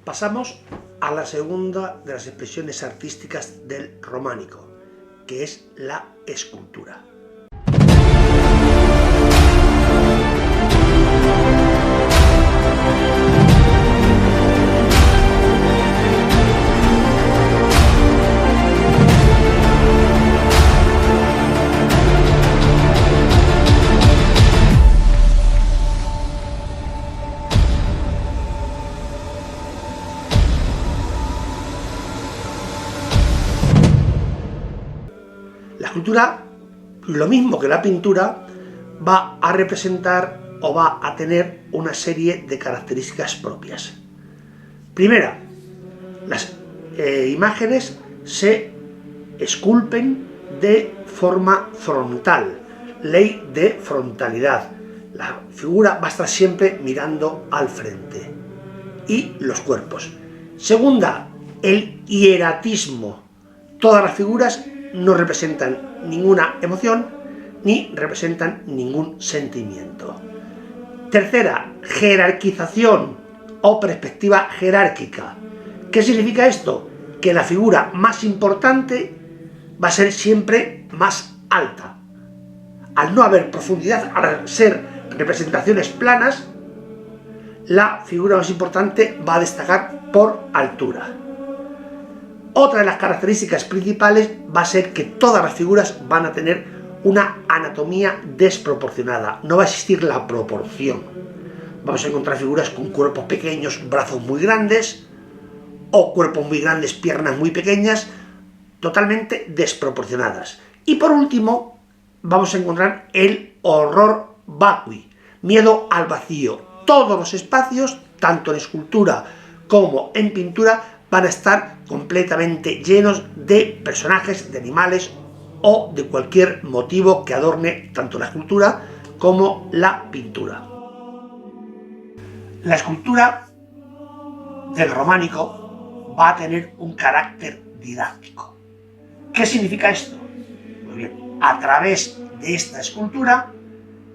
Pasamos a la segunda de las expresiones artísticas del románico, que es la escultura. La escultura, lo mismo que la pintura, va a representar o va a tener una serie de características propias. Primera, las imágenes se esculpen de forma frontal, ley de frontalidad. La figura va a estar siempre mirando al frente. Y los cuerpos. Segunda, el hieratismo. Todas las figuras no representan ninguna emoción ni representan ningún sentimiento. Tercera, jerarquización o perspectiva jerárquica. ¿Qué significa esto? Que la figura más importante va a ser siempre más alta. Al no haber profundidad, al ser representaciones planas, la figura más importante va a destacar por altura. Otra de las características principales va a ser que todas las figuras van a tener una anatomía desproporcionada. No va a existir la proporción. Vamos a encontrar figuras con cuerpos pequeños, brazos muy grandes, o cuerpos muy grandes, piernas muy pequeñas, totalmente desproporcionadas. Y por último, vamos a encontrar el horror vacui, miedo al vacío. Todos los espacios, tanto en escultura como en pintura, van a estar completamente llenos de personajes, de animales o de cualquier motivo que adorne tanto la escultura como la pintura. La escultura del románico va a tener un carácter didáctico. ¿Qué significa esto? Pues bien, a través de esta escultura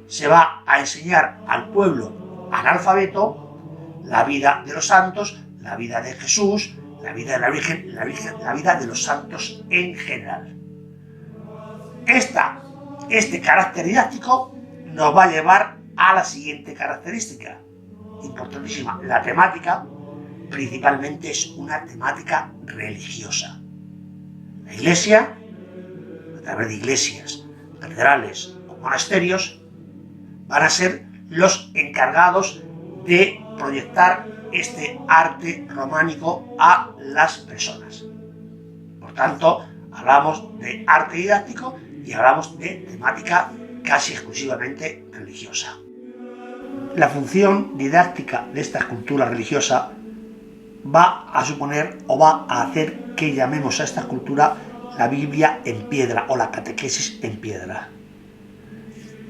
se va a enseñar al pueblo analfabeto la vida de los santos, la vida de Jesús, la vida de la Virgen, la vida de los santos en general. Este carácter didáctico nos va a llevar a la siguiente característica, importantísima. La temática principalmente es una temática religiosa. La Iglesia, a través de iglesias, catedrales o monasterios, van a ser los encargados de proyectar este arte románico a las personas. Por tanto, hablamos de arte didáctico y hablamos de temática casi exclusivamente religiosa. La función didáctica de esta escultura religiosa va a suponer o va a hacer que llamemos a esta escultura la Biblia en piedra o la catequesis en piedra.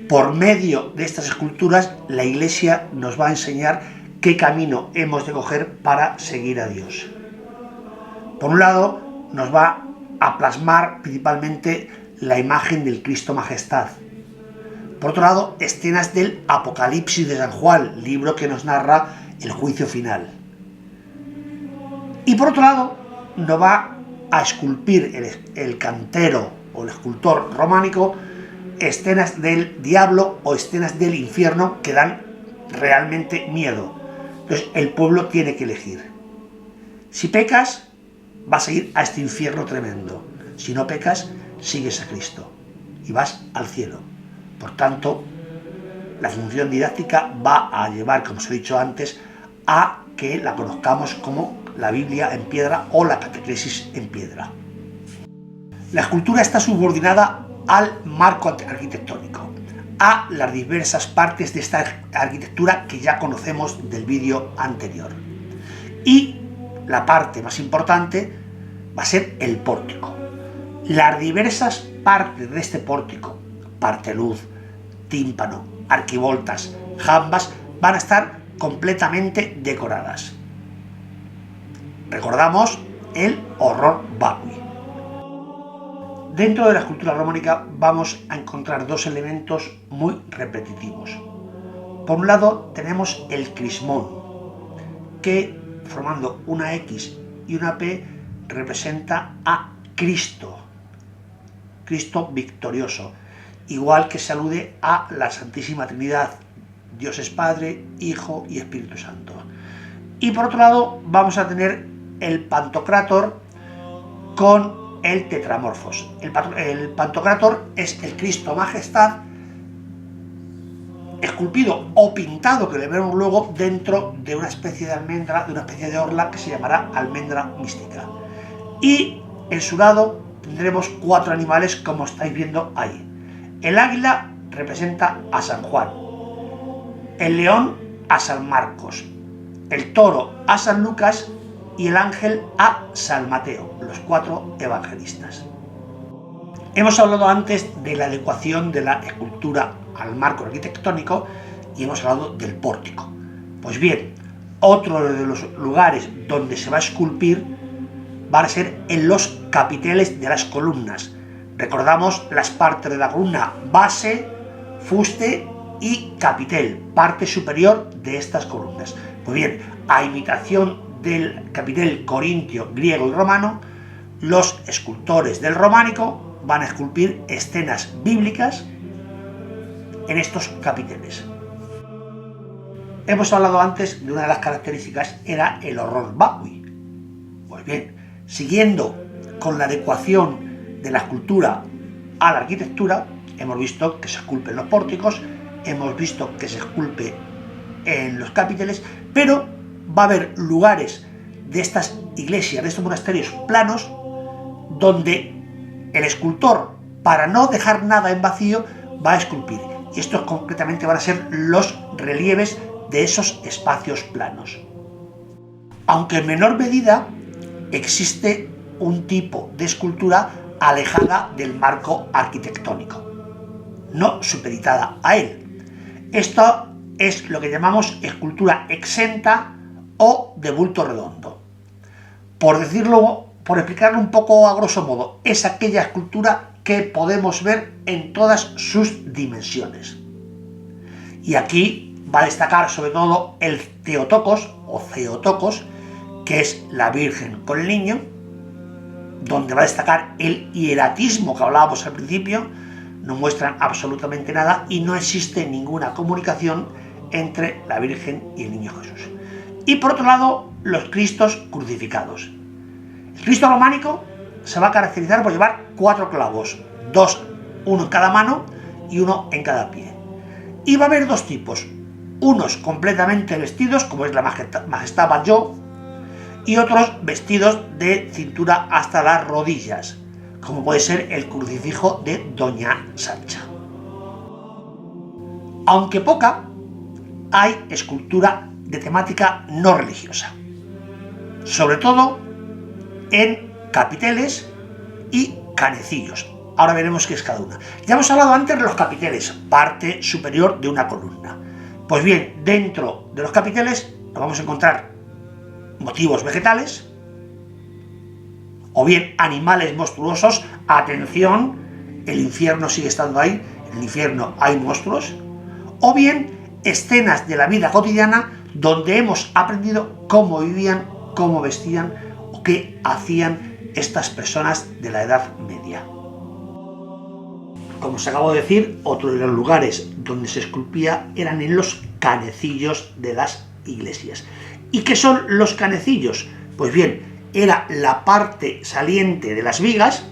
Por medio de estas esculturas, la Iglesia nos va a enseñar qué camino hemos de coger para seguir a Dios. Por un lado, nos va a plasmar principalmente la imagen del Cristo Majestad. Por otro lado, escenas del Apocalipsis de San Juan, libro que nos narra el juicio final. Y por otro lado, nos va a esculpir el cantero o el escultor románico escenas del diablo o escenas del infierno que dan realmente miedo. Entonces el pueblo tiene que elegir. Si pecas, vas a ir a este infierno tremendo. Si no pecas, sigues a Cristo y vas al cielo. Por tanto, la función didáctica va a llevar, como os he dicho antes, a que la conozcamos como la Biblia en piedra o la catequesis en piedra. La escultura está subordinada al marco arquitectónico, a las diversas partes de esta arquitectura que ya conocemos del vídeo anterior. Y la parte más importante va a ser el pórtico. Las diversas partes de este pórtico, parteluz, tímpano, arquivoltas, jambas, van a estar completamente decoradas. Recordamos el horror vacui. Dentro de la escultura románica vamos a encontrar dos elementos muy repetitivos. Por un lado tenemos el crismón, que formando una X y una P representa a Cristo, Cristo victorioso, igual que se alude a la Santísima Trinidad, Dios es Padre, Hijo y Espíritu Santo. Y por otro lado vamos a tener el Pantocrátor con el Tetramorfos. El Pantocrátor es el Cristo Majestad esculpido o pintado, que le veremos luego, dentro de una especie de almendra, de una especie de orla que se llamará almendra mística. Y en su lado tendremos 4 animales, como estáis viendo ahí. El águila representa a San Juan, el león a San Marcos, el toro a San Lucas y el ángel a San Mateo, los 4 evangelistas. Hemos hablado antes de la adecuación de la escultura al marco arquitectónico y hemos hablado del pórtico. Pues bien, otro de los lugares donde se va a esculpir va a ser en los capiteles de las columnas. Recordamos las partes de la columna: base, fuste y capitel, parte superior de estas columnas. Pues bien, a imitación del capitel corintio, griego y romano, los escultores del románico van a esculpir escenas bíblicas en estos capiteles. Hemos hablado antes de una de las características, era el horror vacui. Pues bien, siguiendo con la adecuación de la escultura a la arquitectura, hemos visto que se esculpe en los pórticos, hemos visto que se esculpe en los capiteles, pero va a haber lugares de estas iglesias, de estos monasterios planos, donde el escultor, para no dejar nada en vacío, va a esculpir. Y estos concretamente van a ser los relieves de esos espacios planos. Aunque en menor medida existe un tipo de escultura alejada del marco arquitectónico, no supeditada a él. Esto es lo que llamamos escultura exenta o de bulto redondo. Por decirlo, por explicarlo un poco a grosso modo, es aquella escultura que podemos ver en todas sus dimensiones. Y aquí va a destacar sobre todo el Theotokos o Theotokos, que es la Virgen con el niño, donde va a destacar el hieratismo que hablábamos al principio. No muestran absolutamente nada y no existe ninguna comunicación entre la Virgen y el niño Jesús. Y por otro lado, los Cristos crucificados. El Cristo románico se va a caracterizar por llevar 4 clavos, 2, uno en cada mano y uno en cada pie. Y va a haber 2 tipos, unos completamente vestidos, como es la Majestad Mayor, y otros vestidos de cintura hasta las rodillas, como puede ser el crucifijo de Doña Sancha. Aunque poca, hay escultura de temática no religiosa, sobre todo en capiteles y canecillos. Ahora veremos qué es cada una. Ya hemos hablado antes de los capiteles, parte superior de una columna. Pues bien, dentro de los capiteles nos vamos a encontrar motivos vegetales, o bien animales monstruosos. Atención, el infierno sigue estando ahí, en el infierno hay monstruos, o bien escenas de la vida cotidiana donde hemos aprendido cómo vivían, cómo vestían o qué hacían estas personas de la Edad Media. Como os acabo de decir, otro de los lugares donde se esculpía eran en los canecillos de las iglesias. ¿Y qué son los canecillos? Pues bien, era la parte saliente de las vigas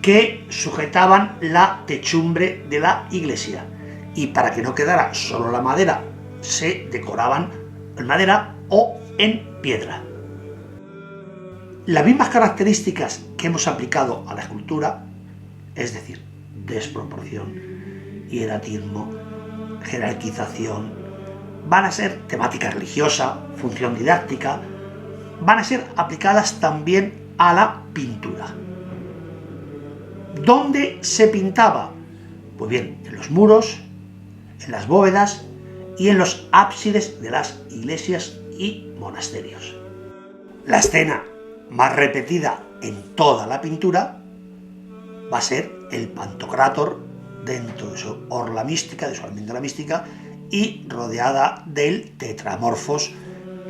que sujetaban la techumbre de la iglesia. Y para que no quedara solo la madera, se decoraban en madera o en piedra. Las mismas características que hemos aplicado a la escultura, es decir, desproporción, hieratismo, jerarquización, van a ser temática religiosa, función didáctica, van a ser aplicadas también a la pintura. ¿Dónde se pintaba? Pues bien, en los muros, en las bóvedas y en los ábsides de las iglesias y monasterios. La escena más repetida en toda la pintura va a ser el Pantocrátor dentro de su orla mística, de su almendra mística, y rodeada del Tetramorfos,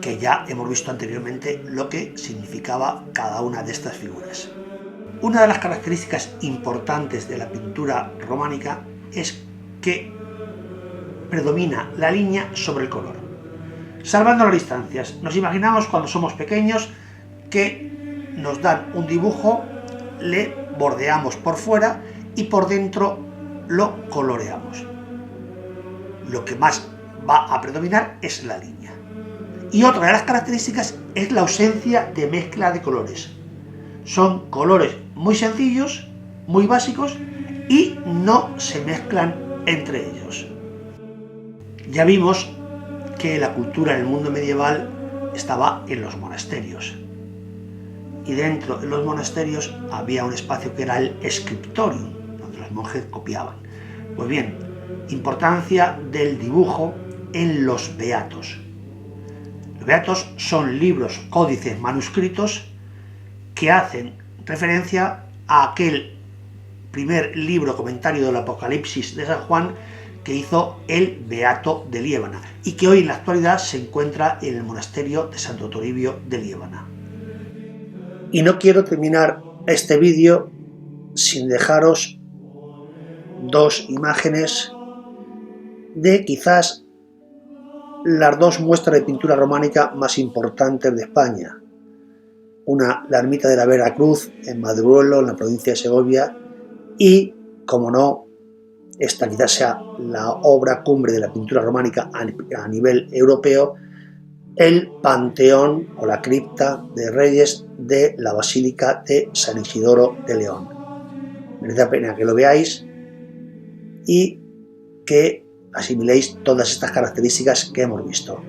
que ya hemos visto anteriormente lo que significaba cada una de estas figuras. Una de las características importantes de la pintura románica es que predomina la línea sobre el color. Salvando las distancias, nos imaginamos cuando somos pequeños que nos dan un dibujo, le bordeamos por fuera y por dentro lo coloreamos. Lo que más va a predominar es la línea. Y otra de las características es la ausencia de mezcla de colores. Son colores muy sencillos, muy básicos y no se mezclan entre ellos. Ya vimos que la cultura en el mundo medieval estaba en los monasterios. Y dentro de los monasterios había un espacio que era el scriptorium, donde los monjes copiaban. Pues bien, importancia del dibujo en los beatos. Los beatos son libros, códices, manuscritos que hacen referencia a aquel primer libro comentario del Apocalipsis de San Juan que hizo el Beato de Liébana y que hoy en la actualidad se encuentra en el monasterio de Santo Toribio de Liébana. Y no quiero terminar este vídeo sin dejaros dos imágenes de quizás las dos muestras de pintura románica más importantes de España. Una, la ermita de la Veracruz en Maduruelo, en la provincia de Segovia, y, como no, esta quizás sea la obra cumbre de la pintura románica a nivel europeo, el Panteón o la cripta de Reyes de la Basílica de San Isidoro de León. Merece la pena que lo veáis y que asimiléis todas estas características que hemos visto.